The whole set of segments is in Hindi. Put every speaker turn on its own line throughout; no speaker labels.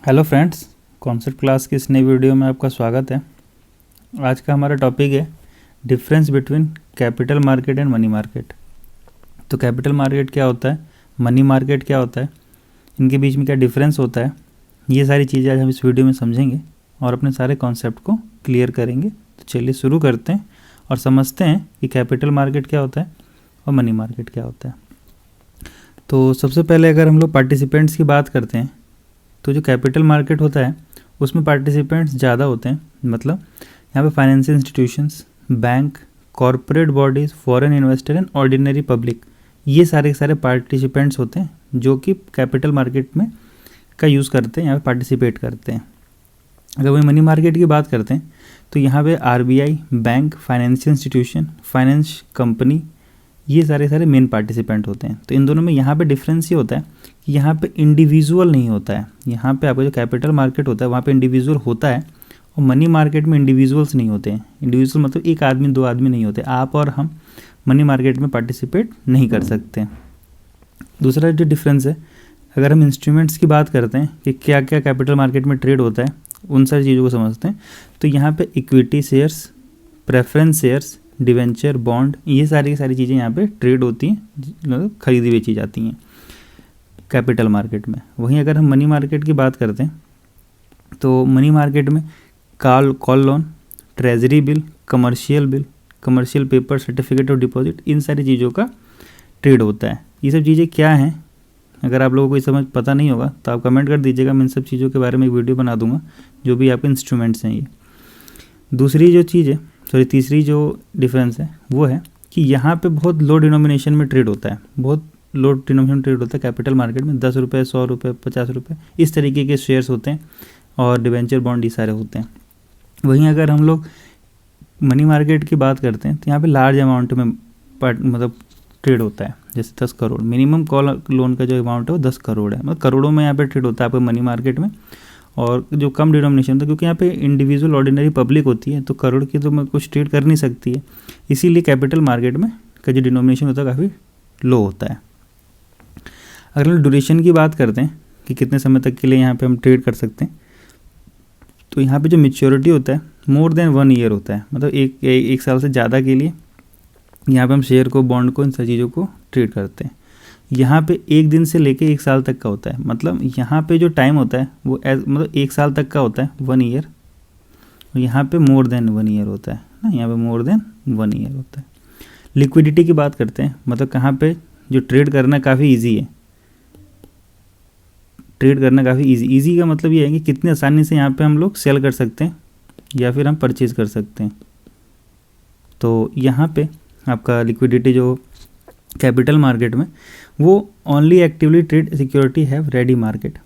हेलो फ्रेंड्स, कॉन्सेप्ट क्लास की इस नई वीडियो में आपका स्वागत है। आज का हमारा टॉपिक है difference between capital market and money market. तो कैपिटल मार्केट क्या होता है, मनी मार्केट क्या होता है, इनके बीच में क्या डिफरेंस होता है, ये सारी चीज़ें आज हम इस वीडियो में समझेंगे और अपने सारे कॉन्सेप्ट को क्लियर करेंगे। तो चलिए शुरू करते हैं और समझते हैं कि कैपिटल मार्केट क्या होता है और मनी मार्केट क्या होता है। तो सबसे पहले अगर हम लोग पार्टिसिपेंट्स की बात करते हैं तो जो कैपिटल मार्केट होता है उसमें पार्टिसिपेंट्स ज़्यादा होते हैं। मतलब यहाँ पे financial institutions, bank, corporate bodies, foreign investor and ordinary public, ये सारे पार्टिसिपेंट्स होते हैं जो कि कैपिटल मार्केट में का यूज़ करते हैं, यहाँ पे पार्टिसिपेट करते हैं। अगर वही मनी मार्केट की बात करते हैं तो यहाँ पे RBI, bank, financial institution, finance company, ये सारे मेन पार्टिसिपेंट होते हैं। तो इन दोनों में यहाँ पे डिफरेंस ये होता है कि यहाँ पे इंडिविजुअल नहीं होता है। यहाँ पे आपका जो कैपिटल मार्केट होता है वहाँ पे इंडिविजुअल होता है और मनी मार्केट में इंडिविजुअल्स नहीं होते हैं। इंडिविजुअल मतलब एक आदमी दो आदमी नहीं होते, आप और हम मनी मार्केट में पार्टिसिपेट नहीं कर सकते। दूसरा जो डिफरेंस है, अगर हम इंस्ट्रूमेंट्स की बात करते हैं कि क्या क्या कैपिटल मार्केट में ट्रेड होता है, उन सारी चीज़ों को समझते हैं। तो यहाँ पे equity shares, preference shares, debenture, bond, ये सारी चीज़ें यहाँ पे ट्रेड होती हैं, मतलब खरीदी बेची जाती हैं कैपिटल मार्केट में। वहीं अगर हम मनी मार्केट की बात करते हैं तो मनी मार्केट में call loan, treasury bill, commercial paper, certificate of deposit, इन सारी चीज़ों का ट्रेड होता है। ये सब चीज़ें क्या हैं, अगर आप लोगों को ये समझ पता नहीं होगा तो आप कमेंट कर दीजिएगा, मैं इन सब चीज़ों के बारे में एक वीडियो बना दूंगा, जो भी आपके इंस्ट्रूमेंट्स हैं ये। दूसरी जो चीज़ है, तीसरी जो डिफरेंस है वो है कि यहाँ पे बहुत लो डिनोमिनेशन में ट्रेड होता है, बहुत लो डिनोमिनेशन ट्रेड होता है कैपिटल मार्केट में। 10 रुपये, 100 रुपये, 50 रुपये, इस तरीके के शेयर्स होते हैं और डिवेंचर, बॉन्ड, ये सारे होते हैं। वहीं अगर हम लोग मनी मार्केट की बात करते हैं तो यहाँ पे लार्ज अमाउंट में मतलब ट्रेड होता है, जैसे 10 करोड़ मिनिमम कॉल लोन का जो अमाउंट है वो 10 करोड़ है, मतलब करोड़ों में यहाँ पे ट्रेड होता है आपको मनी मार्केट में। और जो कम डिनोमिनेशन होता है, क्योंकि यहाँ पे इंडिविजुअल ऑर्डिनरी पब्लिक होती है तो करोड़ की तो मैं कुछ ट्रेड कर नहीं सकती है, इसीलिए कैपिटल मार्केट में का जो डिनोमिनेशन होता है काफ़ी लो होता है। अगर हम ड्यूरेशन की बात करते हैं कि कितने समय तक के लिए यहाँ पे हम ट्रेड कर सकते हैं, तो यहाँ पे जो मैच्योरिटी होता है मोर देन 1 ईयर होता है, मतलब एक साल से ज़्यादा के लिए यहाँ पे हम शेयर को, बॉन्ड को, इन सारी चीज़ों को ट्रेड करते हैं। यहाँ पे 1 दिन से लेके 1 साल तक का होता है, मतलब यहाँ पे जो टाइम होता है वो मतलब 1 साल तक का होता है, 1 ईयर, और यहाँ पे मोर देन 1 ईयर होता है ना, यहाँ पे मोर देन 1 ईयर होता है। लिक्विडिटी की बात करते हैं, मतलब कहाँ पे जो ट्रेड करना काफ़ी ईजी है, ट्रेड करना काफ़ी ईजी का मतलब ये है कि कितनी आसानी से यहाँ पे हम लोग सेल कर सकते हैं या फिर हम परचेज़ कर सकते हैं। तो यहाँ पे आपका लिक्विडिटी जो कैपिटल मार्केट में, वो only actively trade security have ready market,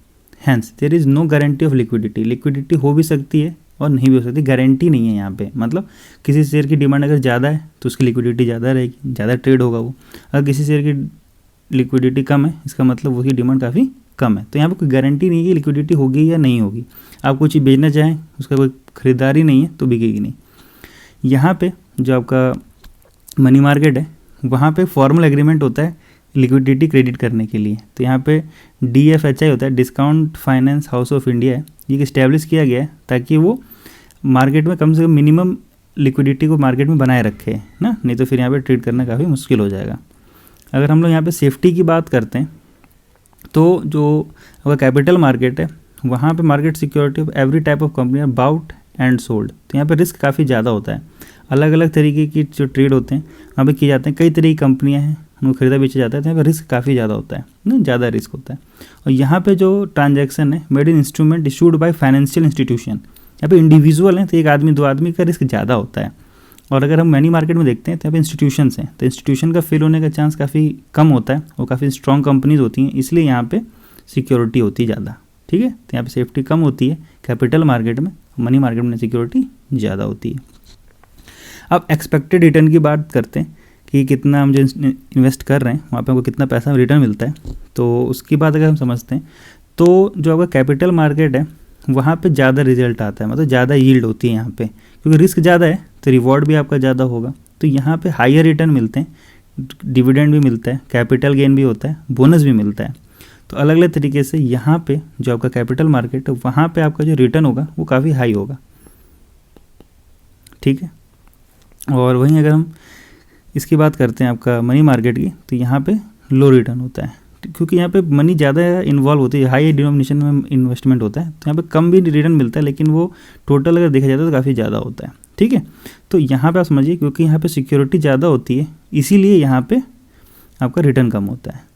hence there is no guarantee of liquidity. Liquidity हो भी सकती है और नहीं भी हो सकती, गारंटी नहीं है यहाँ पे। मतलब किसी शेयर की डिमांड अगर ज़्यादा है तो उसकी लिक्विडिटी ज़्यादा रहेगी, ज़्यादा ट्रेड होगा वो। अगर किसी शेयर की लिक्विडिटी कम है, इसका मतलब उसकी डिमांड काफ़ी कम है। तो यहाँ पर कोई गारंटी नहीं है कि लिक्विडिटी होगी या नहीं होगी। आप कोई चीज़ बेचना चाहें, उसका कोई खरीदारी नहीं है तो बिकेगी नहीं। यहाँ पे जो आपका मनी मार्केट है वहाँ पे फॉर्मल एग्रीमेंट होता है लिक्विडिटी क्रेडिट करने के लिए। तो यहाँ पे DFHI होता है, discount finance house of India है, ये इस्टेब्लिश किया गया है ताकि वो मार्केट में कम से कम मिनिमम लिक्विडिटी को मार्केट में बनाए रखे ना, नहीं तो फिर यहाँ पे ट्रेड करना काफ़ी मुश्किल हो जाएगा। अगर हम लोग यहाँ पे सेफ्टी की बात करते हैं तो जो अगर कैपिटल मार्केट है वहाँ पे market security of every type of company bought and sold, तो यहाँ पे रिस्क काफ़ी ज़्यादा होता है। अलग अलग तरीके की जो ट्रेड होते हैं वहाँ पे किए जाते हैं, कई तरह की कंपनियाँ हैं, उनको खरीदा बेचा जाता है, तो यहाँ पे रिस्क काफ़ी ज़्यादा होता है ना, ज़्यादा रिस्क होता है। और यहाँ पे जो ट्रांजैक्शन है made in instrument issued by financial institution, यहाँ पे इंडिविजुअल हैं तो एक आदमी दो आदमी का रिस्क ज़्यादा होता है। और अगर हम मनी मार्केट में देखते हैं तो यहाँ पे इंस्टीट्यूशंस हैं, तो इंस्टीट्यूशन का फेल होने का चांस काफ़ी कम होता है, और काफ़ी स्ट्रॉन्ग कंपनीज होती हैं, इसलिए यहाँ पे सिक्योरिटी होती है ज़्यादा। ठीक है, तो यहाँ पे सेफ्टी कम होती है कैपिटल मार्केट में, मनी मार्केट में सिक्योरिटी ज़्यादा होती है। अब एक्सपेक्टेड रिटर्न की बात करते हैं कि कितना हम जो इन्वेस्ट कर रहे हैं वहाँ पे हमको कितना पैसा रिटर्न मिलता है। तो उसकी बात अगर हम समझते हैं तो जो आपका कैपिटल मार्केट है वहाँ पे ज़्यादा रिजल्ट आता है, मतलब ज़्यादा यील्ड होती है यहाँ पे, क्योंकि रिस्क ज़्यादा है तो रिवॉर्ड भी आपका ज़्यादा होगा। तो यहाँ पे हायर रिटर्न मिलते हैं, डिविडेंड भी मिलता है, कैपिटल गेन भी होता है, बोनस भी मिलता है। तो अलग अलग तरीके से यहाँ पे जो आपका कैपिटल मार्केट है वहाँ पे आपका जो रिटर्न होगा वो काफ़ी हाई होगा, ठीक है। और वहीं अगर हम इसकी बात करते हैं आपका मनी मार्केट की, तो यहाँ पे लो रिटर्न होता है, क्योंकि यहाँ पे मनी ज़्यादा इन्वॉल्व होती है, हाई डिनोमिनेशन में इन्वेस्टमेंट होता है, तो यहाँ पे कम भी रिटर्न मिलता है, लेकिन वो टोटल अगर देखा जाए तो काफ़ी ज़्यादा होता है, ठीक है। तो यहाँ पे आप समझिए, क्योंकि यहाँ पे सिक्योरिटी ज़्यादा होती है, इसीलिए यहाँ पे आपका रिटर्न कम होता है।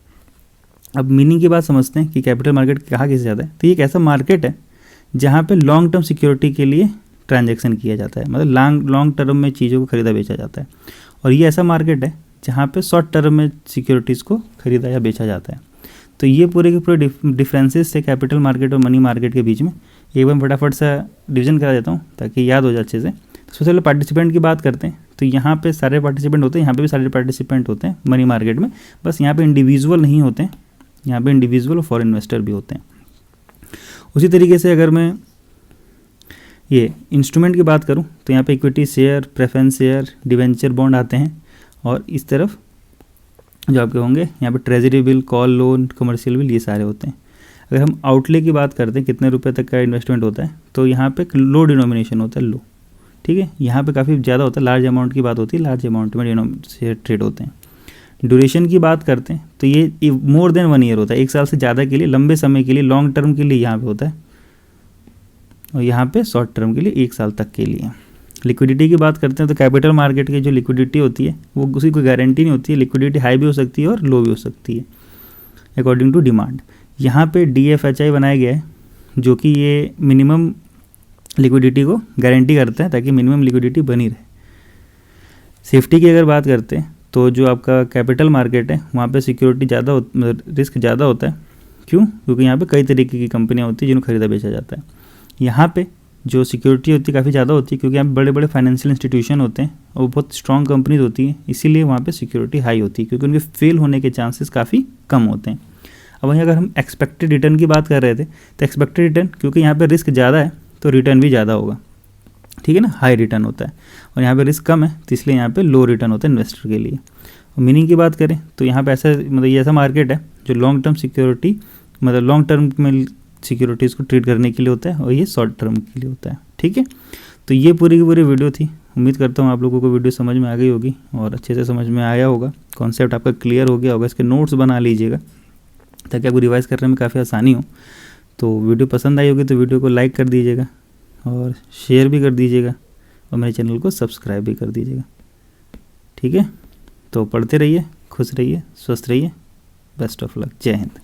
अब मीनिंग की बात समझते हैं कि कैपिटल मार्केट कहाँ किसे जाता है। तो ये एक ऐसा मार्केट है जहाँ पे लॉन्ग टर्म सिक्योरिटी के लिए ट्रांजैक्शन किया जाता है, मतलब लॉन्ग टर्म में चीज़ों को खरीदा बेचा जाता है। और ये ऐसा मार्केट है जहाँ पे शॉर्ट टर्म में सिक्योरिटीज़ को खरीदा या बेचा जाता है। तो ये पूरे के पूरे डिफरेंसेस है कैपिटल मार्केट और मनी मार्केट के बीच में। एक बार फटाफट सा डिवीजन करा देता हूँ ताकि याद हो जाए अच्छे से। तो सबसे पहले पार्टिसिपेंट की बात करते हैं, तो यहाँ पे सारे पार्टिसिपेंट होते हैं, यहाँ पे भी सारे पार्टिसिपेंट होते हैं मनी मार्केट में, बस यहाँ पे इंडिविजुअल नहीं होते हैं, यहाँ पे इंडिविजुअल और फॉरेन इन्वेस्टर भी होते हैं। उसी तरीके से अगर मैं ये इंस्ट्रूमेंट की बात करूँ तो यहाँ पे equity share, preference share, debenture bond आते हैं, और इस तरफ जो आपके होंगे यहाँ पे treasury bill, call loan, commercial bill, ये सारे होते हैं। अगर हम आउटले की बात करते हैं कितने रुपए तक का इन्वेस्टमेंट होता है, तो यहाँ पे लो डिनोमिनेशन होता है, लो, ठीक है। यहाँ पे काफ़ी ज़्यादा होता है, लार्ज अमाउंट की बात होती है, लार्ज अमाउंट में शेयर ट्रेड होते हैं। ड्यूरेशन की बात करते हैं तो ये मोर देन 1 ईयर होता है, 1 साल से ज़्यादा के लिए, लंबे समय के लिए, लॉन्ग टर्म के लिए यहाँ पे होता है, और यहाँ पे शॉर्ट टर्म के लिए 1 साल तक के लिए। लिक्विडिटी की बात करते हैं तो कैपिटल मार्केट की जो लिक्विडिटी होती है वो उसकी कोई गारंटी नहीं होती है, लिक्विडिटी हाई भी हो सकती है और लो भी हो सकती है अकॉर्डिंग टू डिमांड। यहाँ पे DFHI बनाया गया है जो कि ये मिनिमम लिक्विडिटी को गारंटी करता है ताकि मिनिमम लिक्विडिटी बनी रहे। सेफ्टी की अगर बात करते हैं तो जो आपका कैपिटल मार्केट है वहाँ पे सिक्योरिटी ज़्यादा रिस्क ज़्यादा होता है। क्यों? क्योंकि यहाँ पे कई तरीके की कंपनियाँ होती हैं जिन्हें खरीदा बेचा जाता है। यहाँ पे जो सिक्योरिटी होती है काफ़ी ज़्यादा होती है, क्योंकि यहाँ बड़े बड़े फाइनेंशियल इंस्टीट्यूशन होते हैं और बहुत स्ट्रॉन्ग कंपनीज होती हैं, इसीलिए वहाँ पे सिक्योरिटी हाई होती है, क्योंकि उनके फेल होने के चांसेस काफ़ी कम होते हैं। अब वहीं अगर हम एक्सपेक्टेड रिटर्न की बात कर रहे थे, तो एक्सपेक्टेड रिटर्न, क्योंकि यहाँ पे रिस्क ज़्यादा है तो रिटर्न भी ज़्यादा होगा, ठीक है ना, हाई रिटर्न होता है। और यहाँ पे रिस्क कम है तो इसलिए यहाँ पे लो रिटर्न होता है इन्वेस्टर के लिए। और मीनिंग की बात करें तो यहाँ पे ऐसा ये ऐसा मार्केट है जो long term security long term में सिक्योरिटीज़ को ट्रीट करने के लिए होता है, और ये शॉर्ट टर्म के लिए होता है, ठीक है। तो ये पूरी की पूरी वीडियो थी। उम्मीद करता हूँ आप लोगों को वीडियो समझ में आ गई होगी और अच्छे से समझ में आया होगा, कॉन्सेप्ट आपका क्लियर हो गया होगा। इसके नोट्स बना लीजिएगा ताकि आपको रिवाइज़ करने में काफ़ी आसानी हो। तो वीडियो पसंद आई होगी तो वीडियो को लाइक कर दीजिएगा और शेयर भी कर दीजिएगा, और मेरे चैनल को सब्सक्राइब भी कर दीजिएगा, ठीक है। तो पढ़ते रहिए, खुश रहिए, स्वस्थ रहिए, बेस्ट ऑफ लक, जय हिंद।